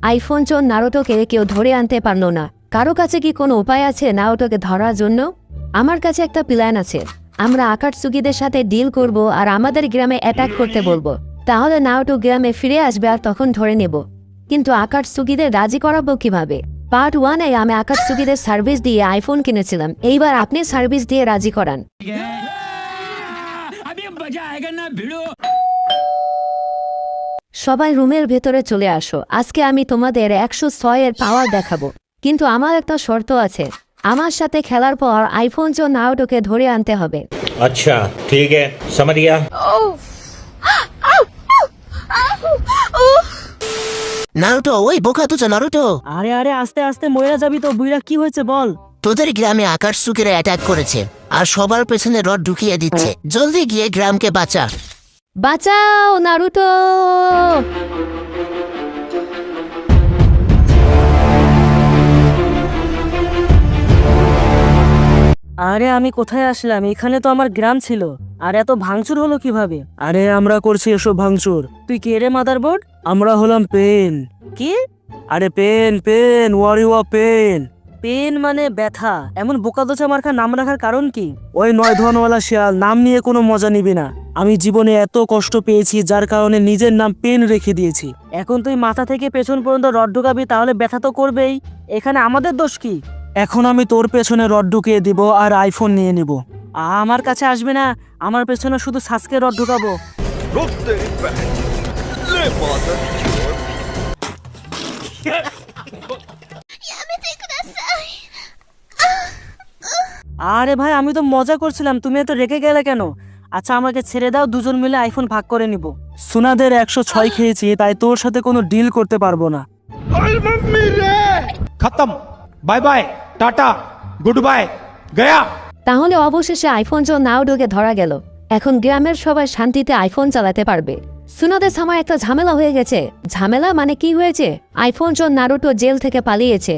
IPhone চোর নারুটোকে কেউ ধরে আনতে পারল না। কারো কাছে কি কোনো উপায় আছে নারুটোকে ধরার জন্য? আমার কাছে একটা প্ল্যান আছে। আমরা আকাটসুকিদের সাথে ডিল করব আর আমাদের গ্রামে অ্যাটাক করতে বলবো। তাহলে নারুটো গ্রামে ফিরে আসবে আর তখন ধরে নেব। কিন্তু আকাটসুকিদের রাজি করাবো কিভাবে? পার্ট 1-এ আমি আকাটসুকিদের সার্ভিস দিয়ে আইফোন কিনেছিলাম। এইবার আপনি সার্ভিস দিয়ে রাজি করান। সবাই রুমের ভেতরে চলে আসো। আজকে আমি তোমাদের 106-এর পাওয়ার দেখাবো। কিন্তু আমার একটা শর্ত আছে। আমার সাথে খেলার পর আইফোন চোর নারুটোকে ধরে আনতে হবে। अच्छा ठीक है समझ गया। নারুটো, ওই বোকা তুই নারুটো, আরে আরে আস্তে আস্তে মরে যাবি তো। বুইরা কি হয়েছে বল? তোদের গ্রামে আকাটসুকিরা অ্যাটাক করেছে আর সবার পেছনে রড ঢুকিয়ে দিচ্ছে। জলদি গিয়ে গ্রামকে বাঁচা। বাঁচাও নারুটো! আরে আমি কোথায় আসলাম? এখানে তো আমার গ্রাম ছিল। আর এত ভাঙচুর হলো কিভাবে? আরে আমরা করছি এসব ভাঙচুর। তুই কে রে মাদারবোর্ড? আমরা হলাম পেন। কি? আরে পেন পেন ওয়ারিওয়া পেন। পেন মানে ব্যথা। এমন বোকাদোচা মার্কা নাম রাখার কারণ কি? ওই 9 ধনওয়ালা শিয়াল, নাম নিয়ে কোনো মজা নিবি না। আমি জীবনে এত কষ্ট পেয়েছি যার কারণে নিজের নাম পেন রেখে দিয়েছি। এখন তুই মাথা থেকে পেছন পর্যন্ত রড ঢুকাবি, তাহলে ব্যথা তো করবেই। এখানে আমাদের দোষ কি? এখন আমি তোর পেছনে রড ঢুকিয়ে দিব আর আইফোন নিয়ে নিব। আমার কাছে আসবে না। আমার পেছনে শুধু সাসকে রড ঢুকাবো। আরে ভাই, আমি তো মজা করছিলাম, তুমি এত রেগে গেলে কেন? আচ্ছা আমাকে ছেড়ে দাও, দুজন মিলে আইফোন ভাগ করে নিব। সুনাদের 106 খেয়েছি, তাই তোর সাথে কোনো ডিল করতে পারবো না। खत्म bye bye tata goodbye गया। তাহলে অবশেষে আইফোন চোর নারুটোকে ধরা গেল। এখন গ্রামের সবাই শান্তিতে আইফোন চালাতে পারবে। সুনাদের সময় একটা ঝামেলা হয়ে গেছে। ঝামেলা মানে কি হয়েছে? আইফোন চোর নারুটো জেল থেকে পালিয়েছে।